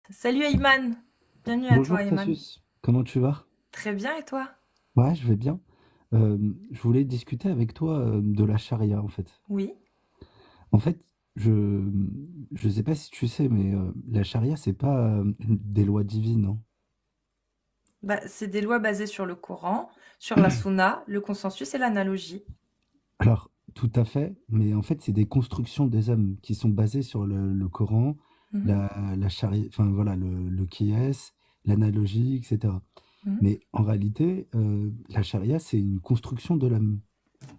Salut Ayman, bienvenue à toi Bonjour Ayman. Cassius, comment tu vas? Très bien et toi? Ouais, je vais bien. Je voulais discuter avec toi de la charia en fait. Oui. En fait, je sais pas si tu sais, mais la charia c'est pas des lois divines, hein. Bah, c'est des lois basées sur le Coran, sur la Sunna, le consensus et l'analogie. Alors, tout à fait, mais en fait c'est des constructions des hommes qui sont basées sur le Coran, Mhm, la charia, enfin voilà, le qiyas, l'analogie, etc. mhm. Mais en réalité, la charia c'est une construction de l'homme.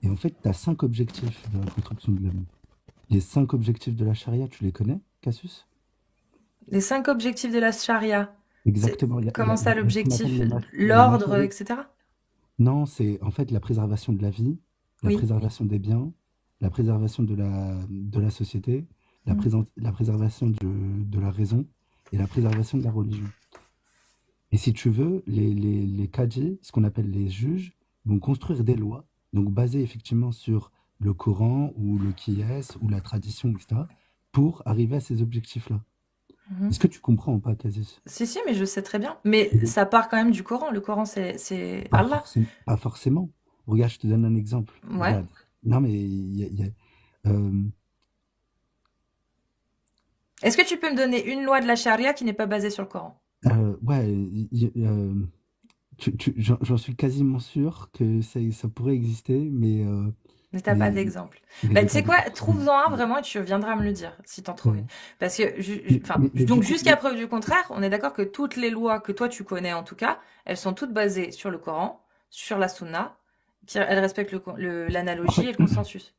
Et en fait, tu as 5 objectifs de la construction de l'homme. Les 5 objectifs de la charia, tu les connais, Cassius? Les 5 objectifs de la charia. C'est Exactement. comment ça Il y a ce qu'on appelle l'objectif? le L'ordre, mashari. etc. Non, c'est en fait la préservation de la vie, la Oui. préservation des biens, la préservation de la société, Mhm. la préservation de la raison et la préservation de la religion. Et si tu veux, les qadis, ce qu'on appelle les juges, vont construire des lois, donc basées effectivement sur le Coran ou le qiyas ou la tradition, etc., pour arriver à ces objectifs-là. Mhm. Est-ce que tu comprends ou pas, Casus? Si, si, mais je sais très bien. Mais ça part quand même du Coran. Le Coran, c'est Allah. Pas forcément. Regarde, je te donne un exemple. Ouais. Regarde. Non, mais euh, Est-ce que tu peux me donner une loi de la charia qui n'est pas basée sur le Coran? ouais, j'en suis quasiment sûr que ça pourrait exister, Mais t'as pas mais, d'exemple. mais Bah, j'ai tu pas sais quoi? d'exemple. Trouve-en un vraiment et tu viendras me le dire si t'en trouves une. Ouais. Parce que, enfin, Mais du donc coup, jusqu'à preuve du contraire, on est d'accord que toutes les lois que toi tu connais en tout cas, elles sont toutes basées sur le Coran, sur la Sunna, elles respectent en l'analogie fait, et le consensus.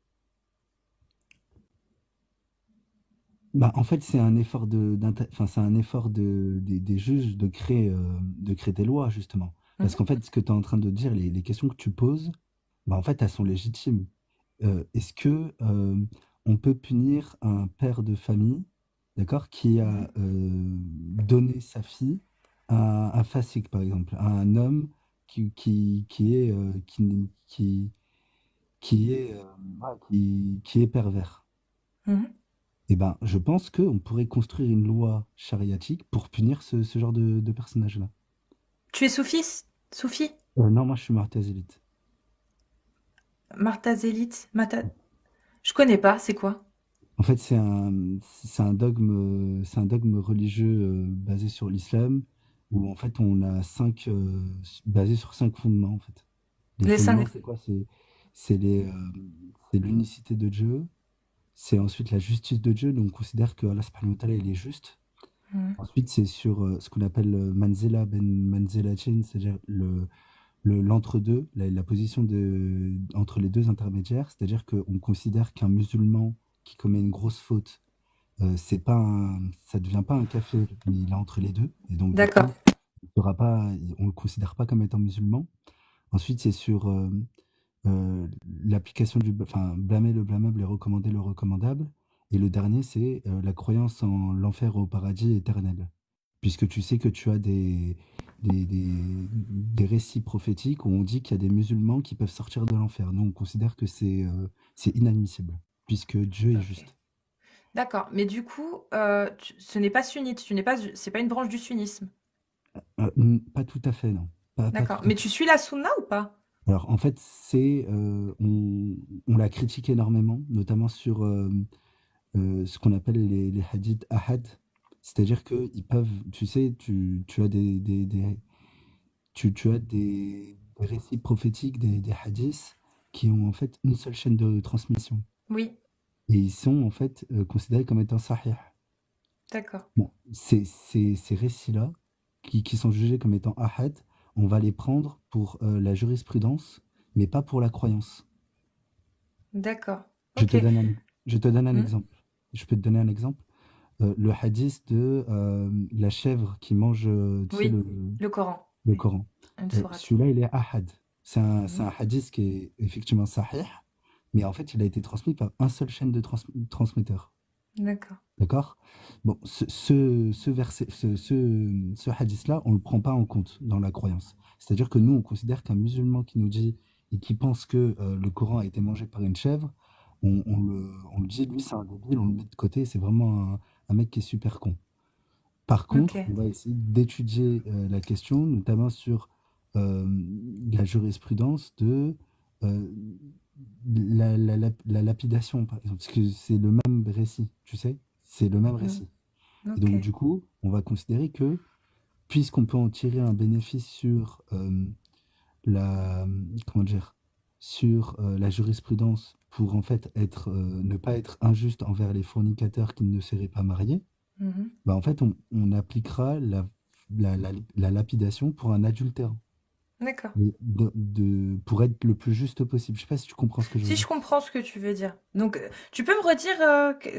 bah, en fait, c'est un effort enfin, c'est un effort des juges de créer des lois, justement. Parce Mhm. qu'en fait, ce que tu es en train de dire, les questions que tu poses, bah, en fait, elles sont légitimes. Est-ce que on peut punir un père de famille, d'accord, qui Mhm. a donné sa fille à un fasik, par exemple, à un homme qui est, qui est, qui est pervers? Mhm. Eh ben, je pense qu'on pourrait construire une loi chariatique pour punir ce genre de personnage-là. Tu es soufis? Soufi? Non, moi je suis Mu'tazilite. Martha Zélite? Je connais pas, c'est quoi? En fait, c'est un dogme religieux basé sur l'islam, où en fait on a basé sur 5 fondements en fait. Les Les fondements, cinq. c'est quoi? C'est c'est l'unicité de Dieu, c'est ensuite la justice de Dieu, donc on considère que Allah subhanahu wa ta'ala, il est juste. Mhm. Ensuite, c'est sur ce qu'on appelle manzila ben manzilatin, c'est-à-dire l'entre-deux, la position entre les deux intermédiaires, c'est-à-dire qu'on considère qu'un musulman qui commet une grosse faute, c'est pas ça devient pas un café, mais il est entre les deux, et donc du D'accord. coup, on le considère pas comme étant musulman. Ensuite, c'est sur l'application enfin, blâmer le blâmable et recommander le recommandable. Et le dernier, c'est la croyance en l'enfer ou au paradis éternel. Puisque tu sais que tu as des récits prophétiques où on dit qu'il y a des musulmans qui peuvent sortir de l'enfer. Nous, on considère que c'est inadmissible, puisque Dieu est Ok. juste. D'accord. Mais du coup, ce n'est pas sunnite. C'est pas une branche du sunnisme. Pas tout à fait, non. Pas D'accord. tout à Mais fait. tu suis la sunna ou pas? Alors, en fait, on la critique énormément, notamment sur ce qu'on appelle les hadiths ahad. C'est-à-dire qu'ils peuvent, tu sais, tu as tu as des récits prophétiques, des hadiths qui ont en fait une seule chaîne de transmission. Oui. Et ils sont en fait considérés comme étant sahih. D'accord. Bon, ces récits-là, qui sont jugés comme étant ahad, on va les prendre pour la jurisprudence, mais pas pour la croyance. D'accord. Je te Ok. donne je te donne un Hmm. exemple. Je peux te donner un exemple. Le hadith de la chèvre qui mange, tu sais, Oui. Le Coran. le Oui. Coran. Une sourate. Celui-là, il est ahad. C'est Mhm. un hadith qui est effectivement sahih, mais en fait, il a été transmis par un seul chaîne de transmetteur. D'accord. D'accord? Bon, ce verset, ce hadith-là, on ne le prend pas en compte dans la croyance. C'est-à-dire que nous, on considère qu'un musulman qui nous dit et qui pense que le Coran a été mangé par une chèvre, on le dit, lui, c'est un débile, on le met de côté, c'est vraiment un mec qui est super con. Par contre, Ok. on va essayer d'étudier la question, notamment sur euh, la jurisprudence de euh, la lapidation, par exemple, parce que c'est le même récit, tu sais, c'est le même Mm. récit. Et Ok. donc, du coup, on va considérer que, puisqu'on peut en tirer un bénéfice sur la, comment dire, sur la jurisprudence pour en fait être, ne pas être injuste envers les fornicateurs qui ne seraient pas mariés, Mhm. bah, en fait, on appliquera la lapidation pour un adultérin. D'accord. Mais pour être le plus juste possible. Je sais pas si tu comprends ce que je veux Si je dire. comprends ce que tu veux dire. Donc, tu peux me redire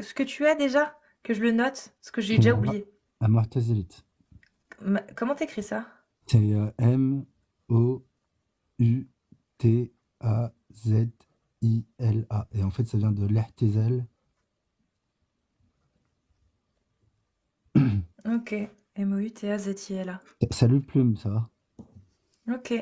ce que tu as déjà? Que je le note? Ce que j'ai C'est déjà oublié. un Martezélite. Comment t'écris ça? C'est Moutazila. Et en fait, ça vient de l'Ihtizal. Ok. Moutazila. Salut Plume, ça va? Ok.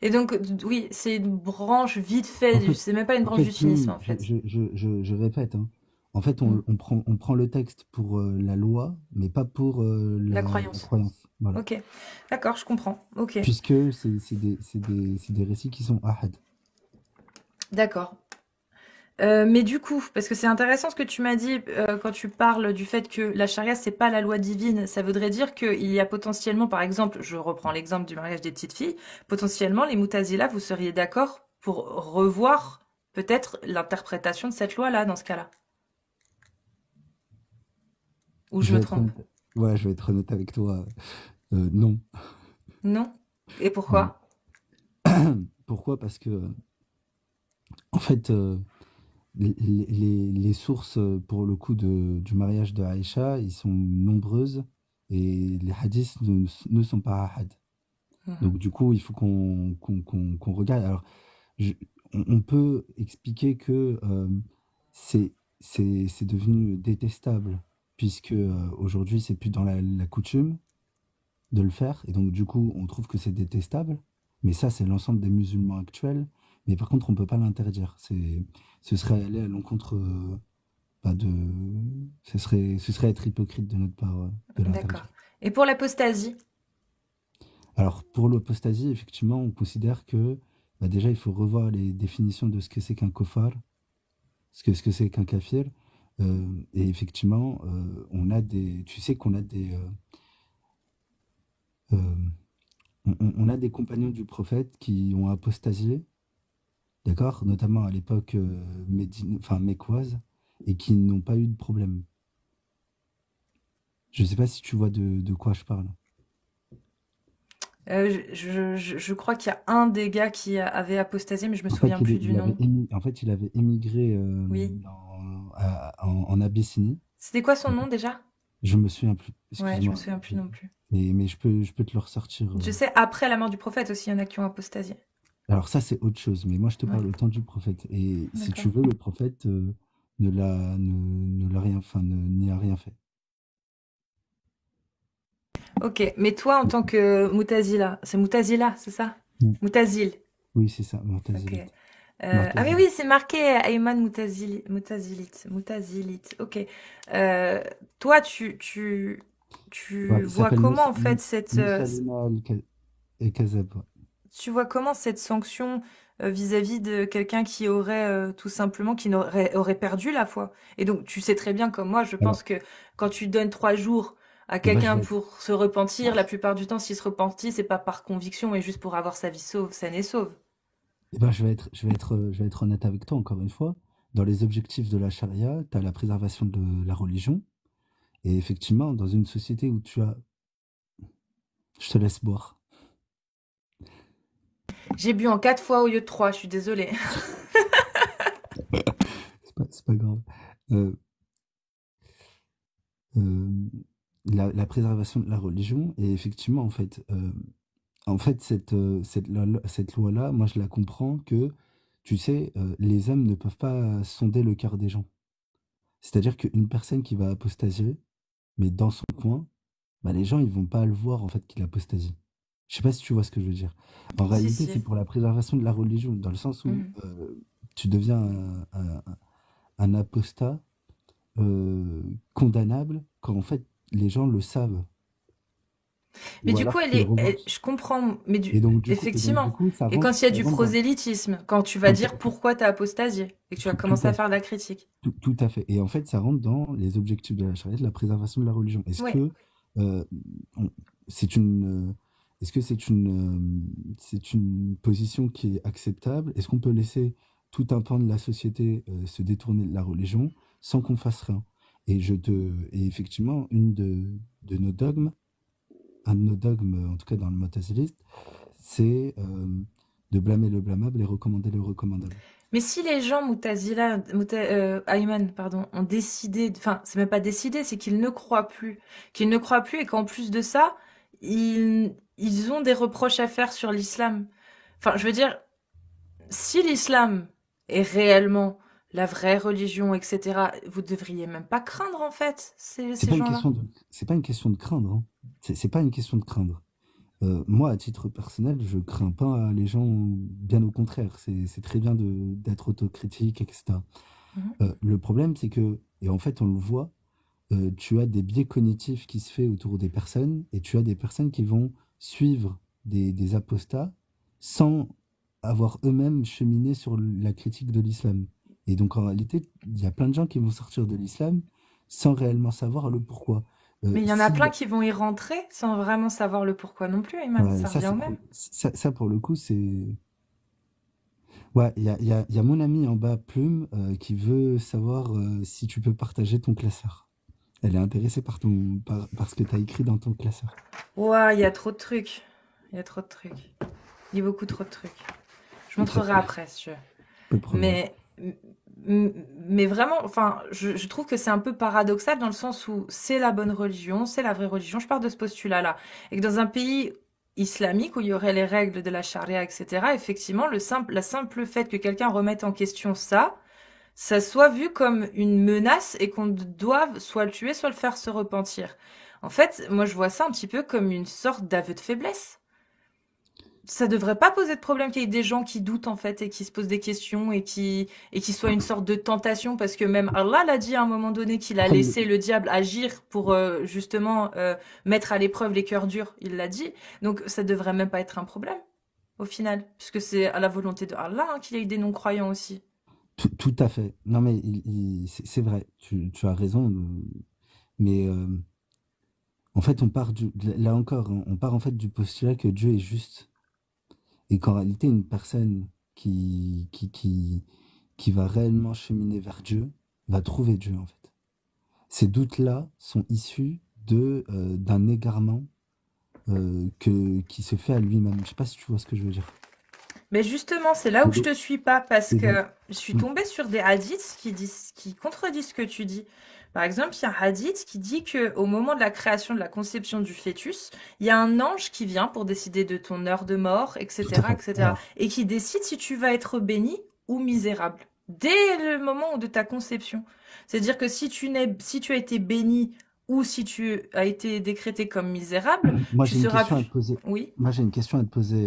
Et donc, oui, c'est une branche vite En fait. fait, C'est même pas une en branche fait, du sunnisme, Plume, en fait. je répète, hein. En fait, Mm. on prend le texte pour la loi, mais pas pour La la croyance. croyance. Voilà. Ok. D'accord, je comprends. Ok. Puisque c'est des récits qui sont ahad. D'accord. Mais du coup, parce que c'est intéressant ce que tu m'as dit quand tu parles du fait que la charia, c'est pas la loi divine, ça voudrait dire qu'il y a potentiellement, par exemple, je reprends l'exemple du mariage des petites filles, potentiellement les Moutazila, vous seriez d'accord pour revoir peut-être l'interprétation de cette loi-là dans ce cas-là, ou je Je me vais être trompe? honnête, ouais, je vais être honnête avec toi. Non. Non? Et Non. pourquoi? Pourquoi? Parce que, en fait, les sources pour le coup du mariage de Aïcha, ils sont nombreuses et les hadiths ne sont pas ahad. Mhm. Donc, du coup, il faut qu'on regarde. Alors, je- on peut expliquer que c'est c'est devenu détestable puisque aujourd'hui, c'est plus dans la coutume de le faire. Et donc, du coup, on trouve que c'est détestable. Mais ça, c'est l'ensemble des musulmans actuels. Mais par contre, on ne peut pas l'interdire. Ce serait aller à l'encontre bah, de. Ce serait être hypocrite de notre part de D'accord. l'interdire. Et pour l'apostasie? Alors, pour l'apostasie, effectivement, on considère que bah, déjà, il faut revoir les définitions de ce que c'est qu'un kofar, ce que c'est qu'un kafir. Et effectivement, on a des. Tu sais qu'on a des. Euh, on a des compagnons du prophète qui ont apostasié, d'accord? Notamment à l'époque enfin, mécoise, et qui n'ont pas eu de problème. Je ne sais pas si tu vois de quoi je parle. Je crois qu'il y a un des gars qui avait apostasié, mais je me En fait, souviens plus du nom. il avait émigré Oui. en Abyssinie. C'était quoi son nom D'accord. déjà? Je me souviens plus, Ouais, je me excuse-moi. souviens plus non plus. Mais je peux te le ressortir. Je sais, après la mort du prophète aussi, il y en a qui ont apostasié. Alors ça, c'est autre chose. Mais moi, je te Ouais, parle au temps du prophète. Et si tu d'accord. veux, le prophète ne l'a rien, enfin, n'y a rien fait. Ok, mais toi, en tant que Moutazila, c'est Moutazila, c'est ça? Mm. Moutazil. Oui, c'est ça, Ok. Mu'tazilite. Ah mais Mu'tazilite. oui, c'est marqué Ayman Moutazilite. Moutazilite. Ok. Euh, toi, Ouais, tu il vois s'appelle comment en fait cette, Moussalina et Kazeb. Ouais. tu vois comment cette sanction vis-à-vis de quelqu'un qui aurait tout simplement, qui aurait perdu la foi. Et donc, tu sais très bien comme moi, je Alors, pense que quand tu donnes 3 jours à eh ben, je quelqu'un vais être, pour se repentir, la plupart du temps, s'il se repentit, c'est pas par conviction, mais juste pour avoir sa vie sauve, saine et sauve. eh ben, je vais être honnête avec toi encore une fois. Dans les objectifs de la charia, tu as la préservation de la religion. Et effectivement, dans une société où tu as... Je te laisse boire. J'ai bu en 4 fois au lieu de 3, je suis désolée. C'est pas grave. Euh, euh, la préservation de la religion, et effectivement, en fait cette loi-là, moi, je la comprends que, tu sais, les hommes ne peuvent pas sonder le cœur des gens. C'est-à-dire qu'une personne qui va apostasier, mais dans son coin, bah, les gens, ils vont pas le voir, en fait, qu'il apostasie. Je sais pas si tu vois ce que je veux dire. En Si, réalité, si. c'est pour la préservation de la religion, dans le sens où Mhm. tu deviens un apostat condamnable quand, en fait, les gens le savent. Mais ou du coup, alors qu'il revanche. je comprends, mais Et donc, du effectivement. coup, Et quand il y a ça du rentre dans, prosélytisme, quand tu vas quand, dire pourquoi t'as apostasié et que tu vas tout commencer à à faire fait. de la critique. Tout à fait. Et en fait, ça rentre dans les objectifs de la charia, de la préservation de la religion. Ouais. Euh, on- c'est est-ce que c'est une position qui est acceptable? Est-ce qu'on peut laisser tout un pan de la société se détourner de la religion sans qu'on fasse rien? Et effectivement, de nos dogmes, un de nos dogmes, en tout cas dans le motazilisme, c'est de blâmer le blâmable et recommander le recommandable. Mais si les gens Ayman, pardon, ont décidé, enfin, c'est même pas décidé, c'est qu'ils ne croient plus et qu'en plus de ça, ils ont des reproches à faire sur l'islam. Enfin, je veux dire, si l'islam est réellement la vraie religion, etc., vous devriez même pas craindre, en fait, C'est ces pas une gens-là. question c'est pas une question de craindre, hein. C'est pas une question de craindre. Moi, à titre personnel, je crains pas les gens, bien au contraire. C'est très bien d'être autocritique, etc. Mhm. Le problème, c'est que, et en fait, on le voit, tu as des biais cognitifs qui se fait autour des personnes, et tu as des personnes qui vont suivre des apostats sans avoir eux-mêmes cheminé sur la critique de l'islam. Et donc, en réalité, il y a plein de gens qui vont sortir de l'islam sans réellement savoir le pourquoi. Mais il y en a Si plein qui vont y rentrer sans vraiment savoir le pourquoi non plus, Ayman. Ouais, Ça revient au même. ça, pour le coup, c'est. Ouais, il y a mon ami en bas, Plume, qui veut savoir si tu peux partager ton classeur. Elle est intéressée par ce que tu as écrit dans ton classeur. Ouah, il y a trop de trucs. Il y a trop de trucs. Il y a beaucoup trop de trucs. Je Très montrerai bien, après, si tu veux. pas de problème. Mais, mais vraiment, enfin, je trouve que c'est un peu paradoxal dans le sens où c'est la bonne religion, c'est la vraie religion. Je pars de ce postulat-là. Et que dans un pays islamique où il y aurait les règles de la charia, etc., effectivement, la simple fait que quelqu'un remette en question ça, ça soit vu comme une menace et qu'on doive soit le tuer, soit le faire se repentir. En fait, moi, je vois ça un petit peu comme une sorte d'aveu de faiblesse. Ça devrait pas poser de problème qu'il y ait des gens qui doutent en fait et qui se posent des questions et qui soient une sorte de tentation parce que même Allah l'a dit à un moment donné qu'il a Après, laissé le diable agir pour justement mettre à l'épreuve les cœurs durs. Il l'a dit. Donc ça devrait même pas être un problème au final puisque c'est à la volonté de Allah hein, qu'il y ait des non-croyants aussi. tout à fait. Non, mais c'est vrai, tu as raison. Mais en fait, là encore, hein, on part en fait du postulat que Dieu est juste. Et qu'en réalité, une personne qui, qui, qui, qui va réellement cheminer vers Dieu va trouver Dieu, en fait. Ces doutes-là sont issus d'un égarement qui se fait à lui-même. Je sais pas si tu vois ce que je veux dire. Mais justement, c'est là Et où je donc, te suis pas parce et donc, que je suis mm, tombée sur des hadiths qui contredisent ce que tu dis. Par exemple, il y a un hadith qui dit que au moment de la création, de la conception du fœtus, il y a un ange qui vient pour décider de ton heure de mort, tout à etc., fait. etc., Alors, et qui décide si tu vas être béni ou misérable dès le moment de ta conception. C'est-à-dire que si tu as été béni ou si tu as été décrété comme misérable, moi, tu j'ai une seras question à plus. te poser. Oui. Moi, j'ai une question à te poser,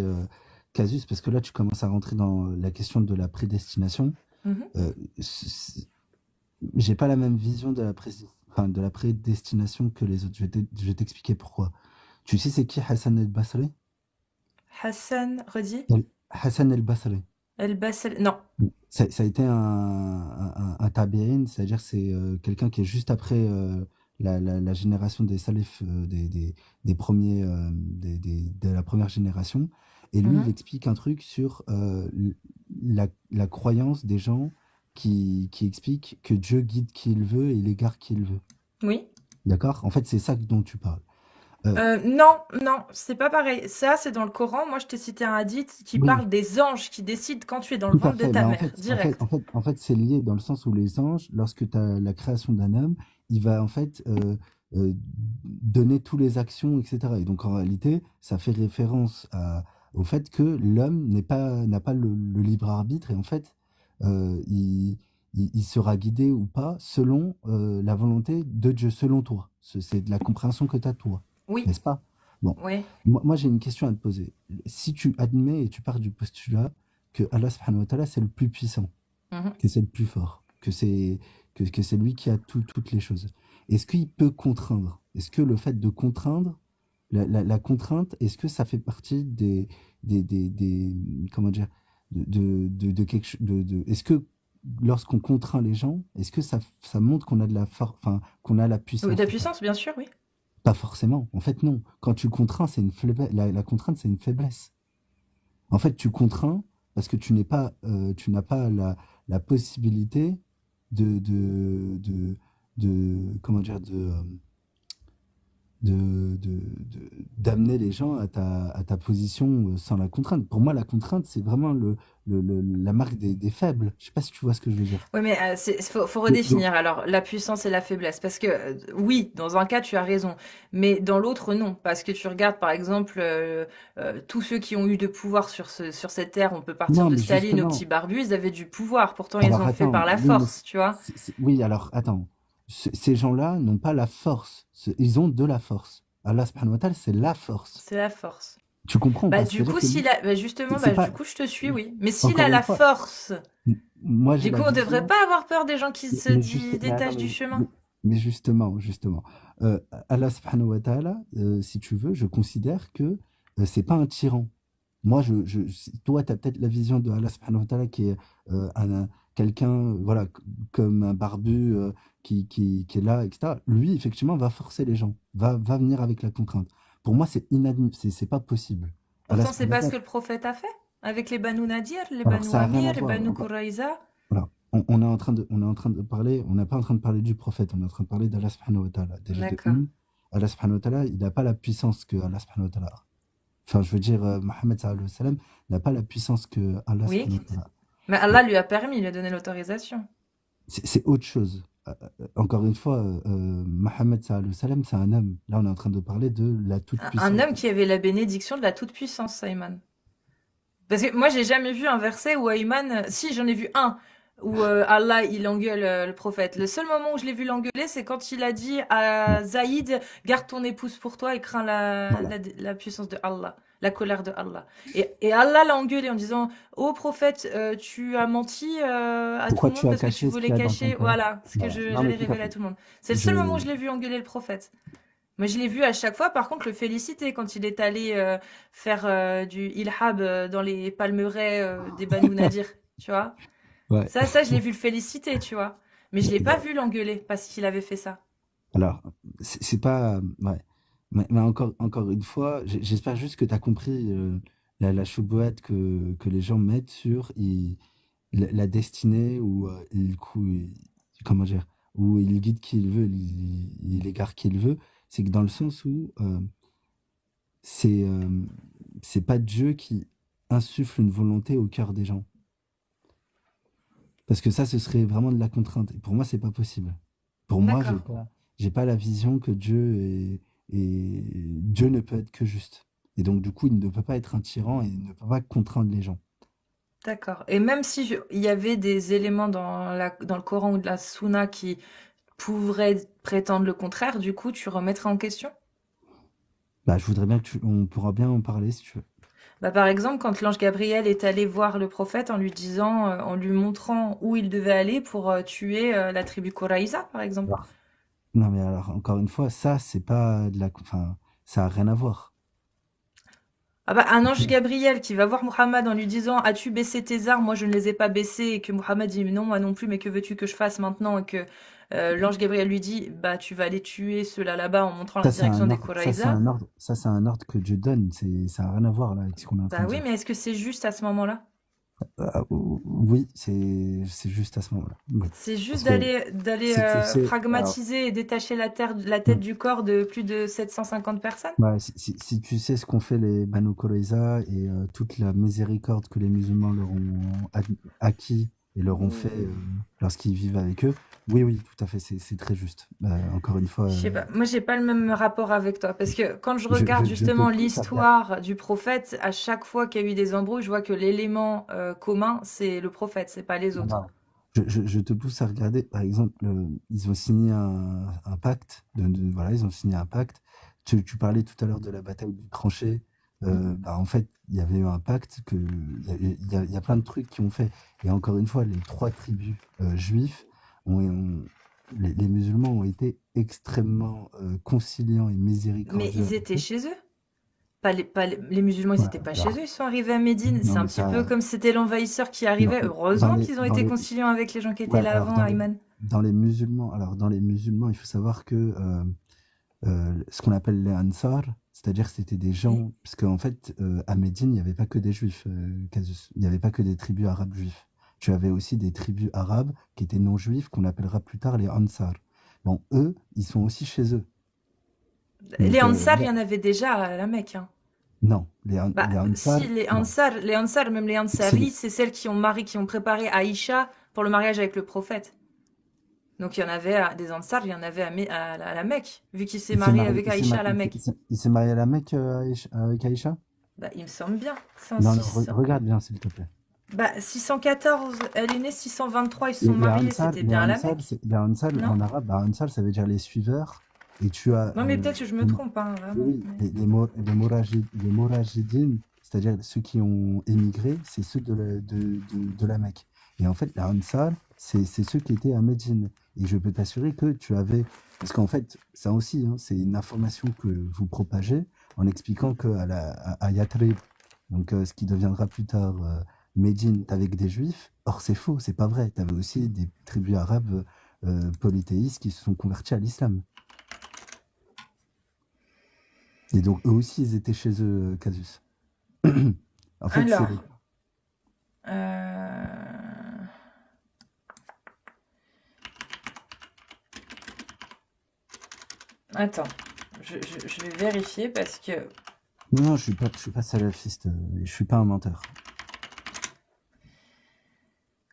Casus, parce que là, tu commences à rentrer dans la question de la prédestination. Mhm. Euh, j'ai pas la même vision enfin, de la prédestination que les autres. Je vais t'expliquer pourquoi. Tu sais, c'est qui Hassan el-Basri? Hassan, redis. Hassan el-Basri. El-Bassel, non. Ça a été un tabi'in, c'est-à-dire c'est quelqu'un qui est juste après la génération des salafs, des premiers, de la première génération. Et lui, il Mhm. explique un truc sur la croyance des gens qui expliquent que Dieu guide qui il veut et il égare qui il veut. Oui. D'accord? En fait, c'est ça dont tu parles. Euh, Non, non, c'est pas pareil. Ça, c'est dans le Coran. Moi, je t'ai cité un hadith qui oui, parle des anges qui décident quand tu es dans le tout à ventre de fait, ta mais mère, direct. en fait, c'est lié dans le sens où les anges, lorsque tu as la création d'un homme, il va en fait donner toutes les actions, etc. Et donc en réalité, ça fait référence au fait que l'homme n'a pas le libre arbitre et en fait, euh, il, il sera guidé ou pas selon la volonté de Dieu, selon toi. C'est de la compréhension que tu as toi, Oui, n'est-ce pas? Bon, oui. moi j'ai une question à te poser. Si tu admets et tu pars du postulat que Allah subhanahu wa ta'ala c'est le plus puissant, Mhm. que c'est le plus fort, que c'est lui qui a toutes les choses. Est-ce qu'il peut contraindre? Est-ce que le fait de contraindre la contrainte, est-ce que ça fait partie comment dire, de quelque chose, est-ce que lorsqu'on contraint les gens, est-ce que ça montre qu'on a de la force, enfin, qu'on a la Oui, de la puissance ou pas? puissance, bien sûr, oui. Pas forcément. En fait, non. Quand tu contrains, c'est une faiblesse. La contrainte, c'est une faiblesse. En fait, tu contrains parce que tu n'as pas la possibilité comment dire, d'amener les gens à ta position sans la contrainte. Pour moi, la contrainte, c'est vraiment la marque des faibles. Je sais pas si tu vois ce que je veux dire. Oui, mais faut Donc, redéfinir alors la puissance et la faiblesse. Parce que oui, dans un cas, tu as raison, mais dans l'autre, non. Parce que tu regardes, par exemple, tous ceux qui ont eu de pouvoir sur cette terre, on peut partir non, de mais Staline au petit justement, Barbu, ils avaient du pouvoir. Pourtant, ils alors ont fait attends, par la oui, mais force, tu vois. oui, alors attends. Ces gens-là n'ont pas la force. Ils ont de la force. Allah subhanahu wa ta'ala, c'est la force. C'est la force. Tu comprends ou Bah, pas? du C'est-à-dire coup, que lui, s'il a, bah, justement, c'est bah, du pas, coup, je te suis, oui. Mais s'il a encore une la fois, force, moi j'ai du la coup, on devrait vision. pas avoir peur des gens qui se Mais attends, détachent du chemin. mais justement, Allah subhanahu wa ta'ala, si tu veux, je considère que c'est pas un tyran. Moi, toi, tu as peut-être la vision de Allah subhanahu wa ta'ala qui est quelqu'un, voilà, comme un barbu qui est là, etc. Lui, effectivement, va forcer les gens, va venir avec la contrainte. Pour moi, c'est inadmissible, c'est pas possible. Allah Pourtant, c'est subhanahu wa pas ce ta'ala. que le prophète a fait avec les Banu Nadir, les Alors, Banu ça a rien à Amir, les voir. Banu Quraïza. Voilà. On est en train de parler, on n'est pas en train de parler du prophète, on est en train de parler d'Allah subhanahu wa ta'ala. Déjà de D'accord. une, Allah subhanahu wa ta'ala, il n'a pas la puissance que Allah subhanahu wa ta'ala a. Enfin, je veux dire, Mohammed sallallahu alayhi wa sallam n'a pas la puissance que Allah Oui. subhanahu wa ta'ala a. Mais Allah lui a permis, il lui a donné l'autorisation. C'est autre chose. Encore une fois, Mohammed sallallahu alayhi wa sallam, c'est un homme. Là, on est en train de parler de la Un toute-puissance. homme qui avait la bénédiction de la toute-puissance, Ayman. Parce que moi, j'ai jamais vu un verset où Ayman, si j'en ai vu un, où Allah il engueule le prophète. Le seul moment où je l'ai vu l'engueuler, c'est quand il a dit Bon, à Zaïd, garde ton épouse pour toi et crains voilà. la puissance de Allah, la colère de Allah. Et Allah l'a engueulé en disant, ô prophète, tu as menti à tout Pourquoi le tu monde as parce que tu caché ce qu'il voulais y a dans ton cacher, cœur? voilà, ce que Voilà. Non, mais j'allais tout à révéler à fait. tout le monde. C'est le seul moment où Je, je l'ai vu engueuler le prophète. Moi, je l'ai vu à chaque fois, par contre, le féliciter quand il est allé faire du ilhab dans les palmeraies des Banu Nadir, tu vois. ouais. Ça, je l'ai vu le féliciter, tu vois. Mais je l'ai pas Bah, vu l'engueuler parce qu'il avait fait ça. alors, c'est pas. Ouais. Mais encore une fois, j'espère juste que tu as compris la choubouette que les gens mettent sur la destinée ou comment dire, où il guide qui il veut, il égare qui il veut. C'est que dans le sens où c'est c'est pas Dieu qui insuffle une volonté au cœur des gens. Parce que ça, ce serait vraiment de la contrainte. Et pour moi, c'est pas possible. Pour moi, D'accord. j'ai pas la vision que Dieu ne peut être que juste. Et donc, du coup, il ne peut pas être un tyran et il ne peut pas contraindre les gens. D'accord. Et même si il y avait des éléments dans le Coran ou de la Sunna qui pourraient prétendre le contraire, du coup, tu remettrais en question? Bah, je voudrais bien on pourra bien en parler si tu veux. Bah, par exemple, quand l'ange Gabriel est allé voir le prophète en lui disant, en lui montrant où il devait aller pour tuer la tribu Koraïsa, par exemple. Alors, non, mais alors, encore une fois, ça, c'est pas de la, enfin, ça a rien à voir. Ah bah, un ange Gabriel qui va voir Muhammad en lui disant, as-tu baissé tes armes? Moi, je ne les ai pas baissées. Et que Muhammad dit, non, moi non plus, mais que veux-tu que je fasse maintenant? Et que l'ange Gabriel lui dit, bah, tu vas aller tuer ceux-là là-bas en montrant la Ça, c'est direction un des ordre, Koraïsa. ça, c'est un ordre que Dieu donne. Ça a rien à voir là avec ce qu'on est en train Bah de oui, dire. mais est-ce que c'est juste à ce moment-là? Oui, c'est juste à ce moment-là. Oui. C'est Parce juste que d'aller alors, pragmatiser et détacher la tête hmm, du corps de plus de 750 personnes? ouais, si tu sais ce qu'ont fait les Banu Qurayza et toute la miséricorde que les musulmans leur ont acquis et leur ont fait lorsqu'ils vivent avec eux, oui, oui, tout à fait, c'est très juste. Encore une fois, Je sais pas. Moi, j'ai pas le même rapport avec toi parce que quand je je, regarde je te justement pousse à regarder. l'histoire du prophète, à chaque fois qu'il y a eu des embrouilles, je vois que l'élément commun, c'est le prophète, c'est pas les Non, autres. non. Je te pousse à regarder, par exemple, ils ont signé un pacte, voilà, ils ont signé un pacte. Tu parlais tout à l'heure de la bataille du tranché. Bah, en fait, il y avait eu un pacte il y a plein de trucs qui ont fait. Et encore une fois, les trois tribus juives ont les musulmans ont été extrêmement conciliants et Mais miséricordieux ils avec étaient eux. chez eux. Les musulmans, ils Ouais, n'étaient pas chez eux, alors, ils sont arrivés à Médine. non, C'est un mais petit peu ça, comme si c'était l'envahisseur qui non, arrivait. dans Heureusement qu'ils ont dans été les, conciliants avec les gens qui étaient ouais, là alors avant, Ayman. dans les musulmans, il faut savoir que ce qu'on appelle les Ansar, c'est-à-dire que c'était des Oui. gens, parce qu'en fait, à Médine, il n'y avait pas que des juifs, Casus. Il n'y avait pas que des tribus arabes juifs. Tu avais aussi des tribus arabes qui étaient non juifs, qu'on appellera plus tard les Ansar. Bon, eux, ils sont aussi chez eux. Les Donc, Ansar, il y en avait déjà à la Mecque, hein. non, Bah, les Ansar, si, non. Les Ansar, même les C'est Ansari, les- c'est celles qui ont préparé Aïcha pour le mariage avec le prophète. Donc il y en avait des Ansar, il y en avait à la Mecque, vu qu'il s'est marié avec Aïcha à la Mecque. il s'est marié à la Mecque avec Aïcha? Bah, il me semble bien. Non, non, 106. regarde bien, s'il te plaît. Bah, 614, elle est née 623, ils se sont Les mariés, Ansar, c'était bien à la Mecque, les Ansar non? en arabe, bah, Ansar, ça veut dire les suiveurs. Et tu as Non, mais peut-être que je me trompe, hein, vraiment. oui, les Mourajidines, c'est-à-dire ceux qui ont émigré, c'est ceux de la Mecque. Et en fait, la Ansar, c'est ceux qui étaient à Médine. Et je peux t'assurer que tu avais. Parce qu'en fait, ça aussi, hein, c'est une information que vous propagez en expliquant à Yathrib, donc ce qui deviendra plus tard Médine, t'avais que des juifs. Or, c'est faux, c'est pas vrai. Tu avais aussi des tribus arabes polythéistes qui se sont convertis à l'islam. Et donc, eux aussi, ils étaient chez eux, Casus. En fait, c'est Alors, euh, attends, je vais vérifier parce que... non, non, je suis pas salafiste, je suis pas un menteur.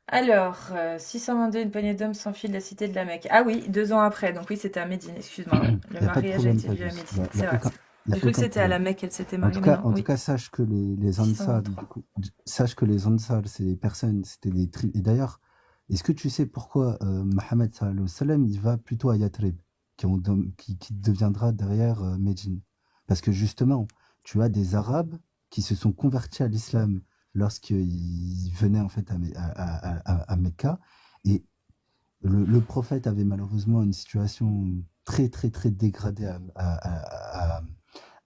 Alors, 622, une poignée d'hommes s'enfuient de la cité de la Mecque. Ah oui, 2 ans après, donc oui, c'était à Médine, excuse-moi, ouais. Le Il y a pas de mariage a problème, été lieu à Casus. Médine, c'est vrai. Il y a J'ai cru que aucun c'était à la problème. Mecque qu'elle s'était mariée, mais non, En tout oui, cas, sache que les Ansar, du 623. coup, sache que les Ansar, c'est des personnes, c'était des tribus. Et d'ailleurs, est-ce que tu sais pourquoi Mohammed sallallahu alayhi wa sallam, il va plutôt à Yathrib, qui deviendra derrière Médine? Parce que justement, tu as des Arabes qui se sont convertis à l'islam lorsqu'ils venaient en fait à Mecca. Et le prophète avait malheureusement une situation très, très, très dégradée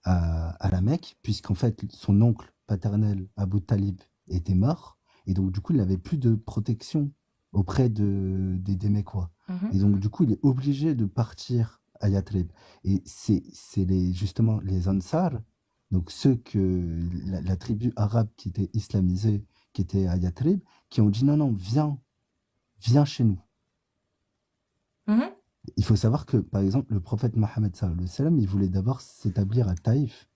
à la Mecque, puisqu'en fait, son oncle paternel, Abu Talib, était mort, et donc du coup, il n'avait plus de protection auprès des Mécois. Mhm. Et donc du coup, il est obligé de partir à Yathrib. Et c'est justement les Ansar, donc ceux que la tribu arabe qui était islamisée, qui était à Yathrib, qui ont dit non, non, viens chez nous. Mhm. Il faut savoir que, par exemple, le prophète Mohammed sallallahu alayhi wa sallam, il voulait d'abord s'établir à Taïf.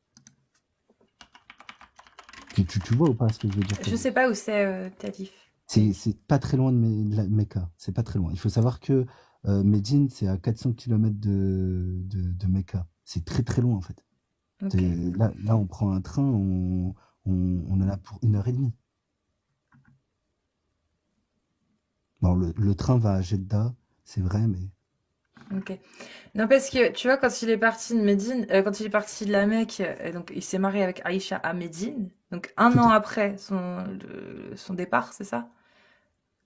Tu vois ou pas ce que je veux dire, Je Kazis? sais pas où c'est Talif. C'est pas très loin de la Mecca. C'est pas très loin. Il faut savoir que Médine, c'est à 400 kilomètres de Mecca. C'est très très loin en fait. Ok. Là, on prend un train, on en a pour 1 heure et demie. Bon, le train va à Jeddah, c'est vrai, mais Ok. Non, parce que tu vois, quand il est parti de Médine, quand il est parti de la Mecque, donc il s'est marié avec Aïcha à Médine, donc un tout an à après son départ, c'est ça?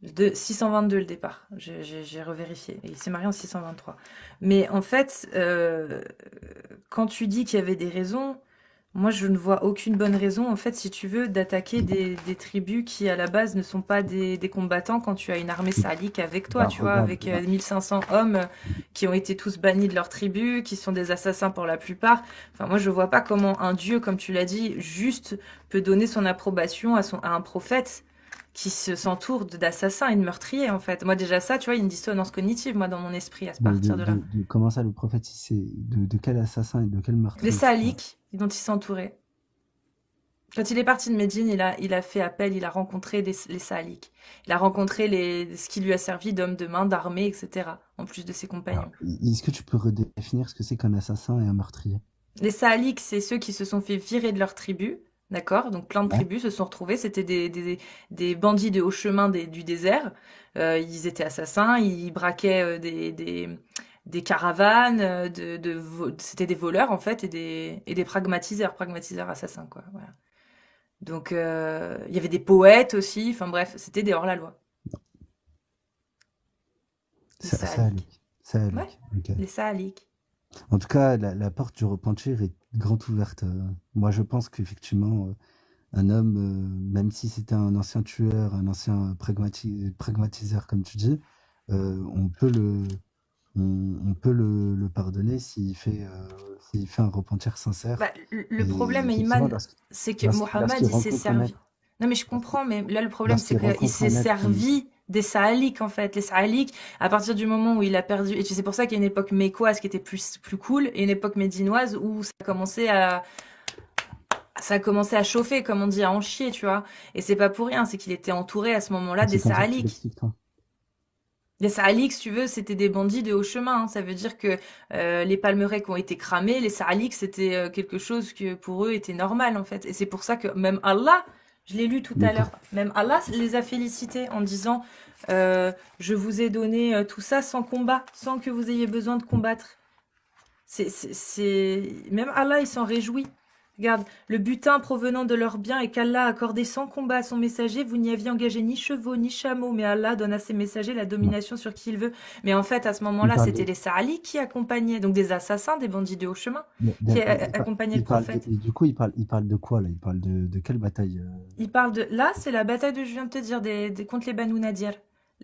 De 622 le départ, j'ai revérifié. Et il s'est marié en 623. Mais en fait, quand tu dis qu'il y avait des raisons, moi je ne vois aucune bonne raison, en fait, si tu veux, d'attaquer des tribus qui à la base ne sont pas des combattants quand tu as une armée tout- salique avec toi, bah, tu vois, regarde, avec 1500 hommes qui ont été tous bannis de leur tribu, qui sont des assassins pour la plupart. Enfin, moi je vois pas comment un dieu, comme tu l'as dit, juste peut donner son approbation à un prophète qui s'entoure d'assassins et de meurtriers, en fait. Moi, déjà, ça, tu vois, il y a une dissonance cognitive, moi, dans mon esprit, à partir de là. comment ça le prophète, de quel assassin et de quel Les meurtrier tu parles? Saliques, dont il s'entourait. Quand il est parti de Médine, il a fait appel, il a rencontré les Saliques. Il a rencontré ce qui lui a servi d'homme de main, d'armée, etc., en plus de ses Alors, compagnons. est-ce que tu peux redéfinir ce que c'est qu'un assassin et un meurtrier? Les Saliques, c'est ceux qui se sont fait virer de leur tribu, d'accord? Donc plein de Ouais. tribus se sont retrouvées, c'était des bandits de haut chemin du désert. Ils étaient assassins, ils braquaient des caravanes, c'était des voleurs en fait, et des pragmatiseurs assassins, quoi. Voilà. Donc il y avait des poètes aussi, enfin bref, c'était des hors-la-loi, les Ça Saliques. allait. Ouais, Salik, ok. les saaliks. En tout cas, la porte du repentir est grande ouverte. Moi, je pense qu'effectivement, un homme, même si c'était un ancien tueur, un ancien pragmatiseur, comme tu dis, on peut on peut le pardonner s'il fait un repentir sincère. Bah, le Et problème, effectivement, Iman, c'est que Mohammed, lorsqu'il il s'est rencontre un servi. être, Non, mais je lorsqu'il comprends, mais là, le problème, c'est lorsqu'il qu'il rencontre s'est un être qui... servi des saaliks, en fait. Les saaliks, à partir du moment où il a perdu, et c'est pour ça qu'il y a une époque mécoise qui était plus cool, et une époque médinoise où ça a commencé à chauffer, comme on dit, à en chier, tu vois. Et c'est pas pour rien, c'est qu'il était entouré à ce moment-là des C'est comme ça que tu saaliks. l'expliques, toi. Les Saaliks, si tu veux, c'était des bandits de haut chemin, hein. Ça veut dire que les palmeraies qui ont été cramés, les Saaliks, c'était quelque chose que pour eux était normal en fait. Et c'est pour ça que même Allah, je l'ai lu tout Mais à pour... l'heure, même Allah les a félicités en disant je vous ai donné tout ça sans combat, sans que vous ayez besoin de combattre. Même Allah, il s'en réjouit. Regarde, le butin provenant de leurs biens et qu'Allah a accordé sans combat à son messager, vous n'y aviez engagé ni chevaux ni chameaux, mais Allah donne à ses messagers la Non. domination sur qui il veut. Mais en fait, à ce Il moment-là, parle c'était de... les Sa'ali qui accompagnaient, donc des assassins, des bandits de haut chemin, qui accompagnaient le il parle de... prophète. et du coup, il parle de quoi, là? Il parle de quelle bataille? Il parle de... Là, c'est la bataille de, je viens de te dire, contre les Banu Nadir,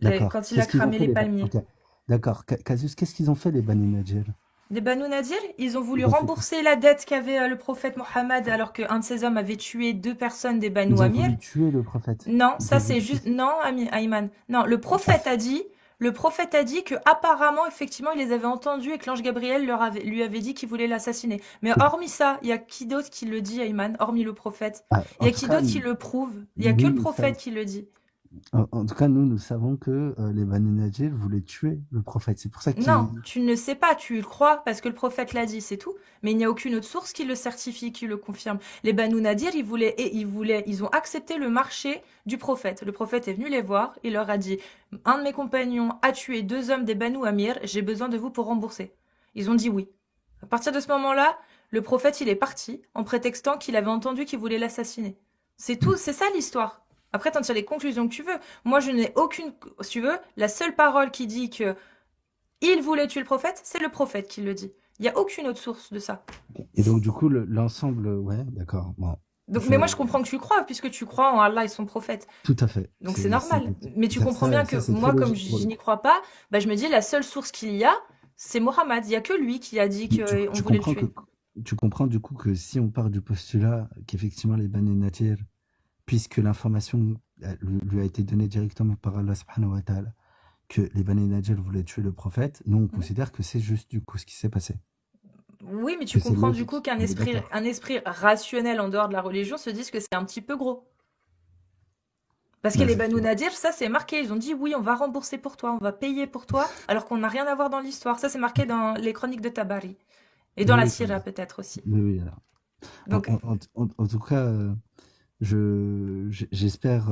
D'accord. quand il a Qu'est-ce qu'ils ont cramé fait, les les... palmiers. Ok. D'accord. Casus, qu'est-ce qu'ils ont fait, les Banu Nadir? Les Banu Nadir, ils ont voulu Ils ont fait quoi? rembourser la dette qu'avait le prophète Mohammed alors qu'un de ses hommes avait tué deux personnes des Banu Ils ont Amir. voulu tuer le prophète. Non, ça c'est juste Jésus-Christ. non, Ayman. Non, le prophète a dit que apparemment effectivement il les avait entendus et que l'ange Gabriel lui avait dit qu'il voulait l'assassiner. Mais hormis ça, il y a qui d'autre qui le dit, Ayman, hormis le prophète? Ah, Il y en a tout qui cas, d'autre qui le prouve? Il y a que nous, le nous prophète savons, qui le dit. en tout cas, nous savons que les Banu Nadir voulaient tuer le prophète. C'est pour ça Non, qu'ils... tu ne le sais pas, tu le crois parce que le prophète l'a dit, c'est tout. Mais il n'y a aucune autre source qui le certifie, qui le confirme. Les Banu Nadir, ils ont accepté le marché du prophète. Le prophète est venu les voir, il leur a dit, un de mes compagnons a tué deux hommes des Banu Amir, j'ai besoin de vous pour rembourser. Ils ont dit oui. À partir de ce moment-là, le prophète, il est parti en prétextant qu'il avait entendu qu'il voulait l'assassiner. C'est tout, c'est ça l'histoire. Après, t'en tires les conclusions que tu veux. Moi, je n'ai aucune, si tu veux, la seule parole qui dit que il voulait tuer le prophète, c'est le prophète qui le dit. Il n'y a aucune autre source de ça. Et donc, du coup, l'ensemble... Ouais, d'accord. Bon, Donc, je... mais moi, je comprends que tu crois, puisque tu crois en Allah et son prophète. Tout à fait. Donc, c'est normal. Mais tu comprends bien que C'est très moi, comme logique pour je le n'y coup. crois pas, bah, je me dis, la seule source qu'il y a, c'est Mohammed. Il n'y a que lui qui a dit qu'on Tu voulait le comprends que... tuer. Tu comprends du coup que si on part du postulat qu'effectivement les Banu Nadir, puisque l'information lui a été donnée directement par Allah subhanahu wa ta'ala, que les Banu Nadir voulaient tuer le prophète, nous on Mhm. considère que c'est juste du coup ce qui s'est passé. Oui, mais tu Que c'est comprends du coup logique. qu'un On est esprit, d'accord. un esprit rationnel en dehors de la religion se dise que c'est un petit peu gros. Parce que Bah, les Banu effectivement. Nadir, ça c'est marqué. Ils ont dit oui, on va rembourser pour toi, on va payer pour toi, alors qu'on n'a rien à voir dans l'histoire. Ça c'est marqué dans les chroniques de Tabari. Et dans Oui, la oui, Sira peut-être aussi. oui, oui, alors. Donc, En tout cas, j'espère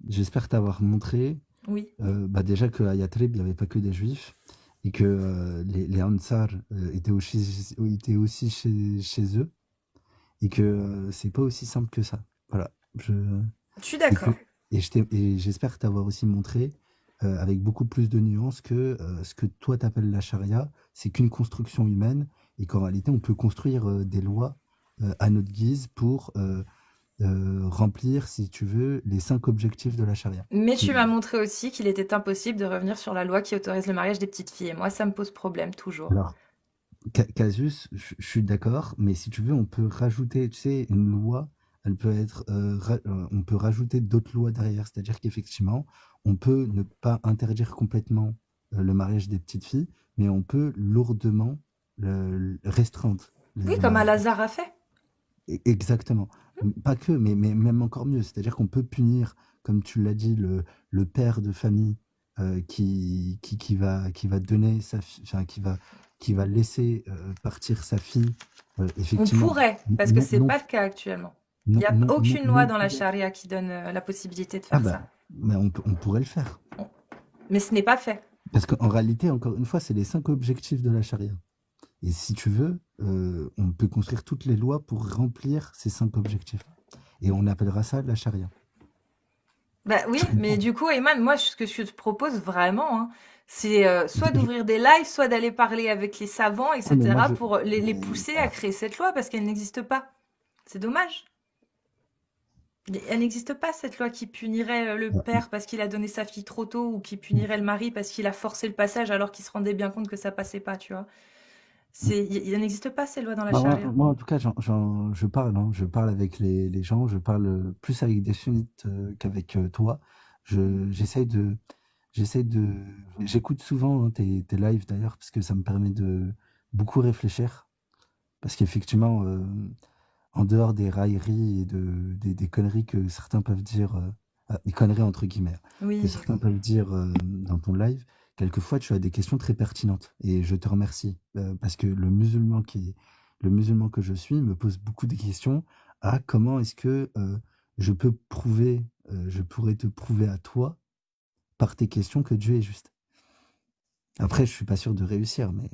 j'espère t'avoir montré oui. bah déjà qu'à Yatrib, il n'y avait pas que des juifs et que les Ansar étaient aussi chez eux et que c'est pas aussi simple que ça. Voilà. Je, Je suis et que, d'accord. et j'espère t'avoir aussi montré avec beaucoup plus de nuances que ce que toi t'appelles la charia, c'est qu'une construction humaine et qu'en réalité on peut construire des lois à notre guise pour remplir, si tu veux, les 5 objectifs de la charia. Mais tu Qui, m'as montré aussi qu'il était impossible de revenir sur la loi qui autorise le mariage des petites filles. Et moi, ça me pose problème toujours. alors, Casus, je suis d'accord, mais si tu veux, on peut rajouter, tu sais, une loi, elle peut être, on peut rajouter d'autres lois derrière, c'est-à-dire qu'effectivement, on peut ne pas interdire complètement le mariage des petites filles, mais on peut lourdement restreindre Oui, le comme mariage. Al-Azhar a fait. Exactement. Pas que, mais même encore mieux, c'est-à-dire qu'on peut punir, comme tu l'as dit, le père de famille qui va donner enfin, qui va laisser partir sa fille, On effectivement, pourrait, parce que non, c'est non, pas le cas actuellement. Il n'y a aucune loi non dans la couvert. charia qui donne la possibilité de Ah faire ça. bah, mais on pourrait le faire. Mais ce n'est pas fait. Parce qu'en réalité, encore une fois, c'est les 5 objectifs de la charia. Et si tu veux, on peut construire toutes les lois pour remplir ces 5 objectifs. Et on appellera ça la charia. Bah Je oui, mais comprends. du coup, Ayman, moi, ce que je te propose vraiment, hein, c'est soit Je- d'ouvrir des lives, soit d'aller parler avec les savants, Ouais, mais moi, etc., pour les pousser à créer cette loi, parce qu'elle n'existe pas. C'est dommage. Elle n'existe pas, cette loi qui punirait le père parce qu'il a donné sa fille trop tôt, ou qui punirait le mari parce qu'il a forcé le passage alors qu'il se rendait bien compte que ça passait pas, tu vois. Il n'existe pas ces lois dans la Bah, moi, charia. moi, en tout cas, je parle, hein. Je parle avec les gens, je parle plus avec des sunnites qu'avec toi. J'essaye de, j'essaye de, j'écoute souvent, hein, tes lives d'ailleurs, parce que ça me permet de beaucoup réfléchir. Parce qu'effectivement, en dehors des railleries et des conneries que certains peuvent dire, des conneries entre guillemets, que Oui, j'ai certains compris. peuvent dire dans ton live, quelquefois tu as des questions très pertinentes et je te remercie parce que le musulman que je suis me pose beaucoup de questions à comment est-ce que je peux prouver, je pourrais te prouver à toi par tes questions que Dieu est juste. Après, je suis pas sûr de réussir, mais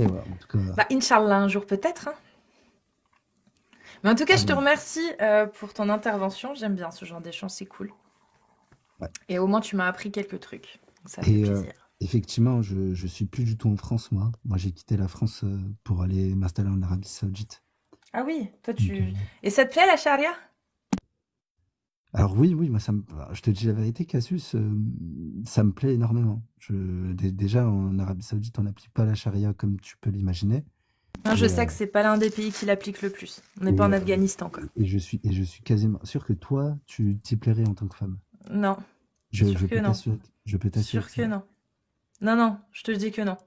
voilà, en tout cas, Bah, Inch'Allah, un jour peut-être, hein. Mais en tout cas, je te amen. remercie pour ton intervention. J'aime bien ce genre d'échange, c'est cool. Ouais. Et au moins, tu m'as appris quelques trucs. Donc ça fait Et plaisir. effectivement, je suis plus du tout en France, moi. Moi, j'ai quitté la France pour aller m'installer en Arabie Saoudite. Ah oui, toi Donc, tu... Et ça te plaît la charia? alors oui, oui, moi, je te dis la vérité, Cassius, ça me plaît énormément. Déjà, en Arabie Saoudite, on n'applique pas la charia comme tu peux l'imaginer. Non, je Et, sais que c'est pas l'un des pays qui l'applique le plus. On n'est pas et, en euh, Afghanistan, quoi. et je suis quasiment sûr que toi, tu t'y plairais en tant que femme. Non, sûr Je que peux non. t'assurer, je peux t'assurer Sûr de que ça. non. Non, non, je te dis que non.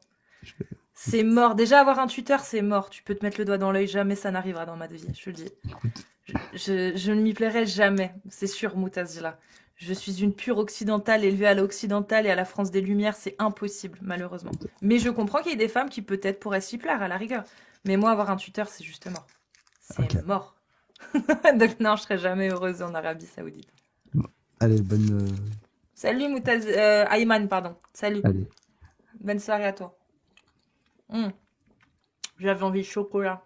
Je- C'est mort. Déjà, avoir un tuteur, c'est mort. Tu peux te mettre le doigt dans l'œil, jamais ça n'arrivera dans ma vie, je te le dis. écoute, Je ne m'y plairai jamais, c'est sûr, Moutazila. Je suis une pure occidentale, élevée à l'occidentale et à la France des Lumières, c'est impossible, malheureusement. Mais je comprends qu'il y ait des femmes qui peut-être pourraient s'y plaire, à la rigueur. Mais moi, avoir un tuteur, c'est juste mort. C'est ok. mort. Donc non, je serai jamais heureuse en Arabie Saoudite. Bon. Allez, Salut Ayman, pardon. Salut. allez. Bonne soirée à toi. J'avais envie de chocolat.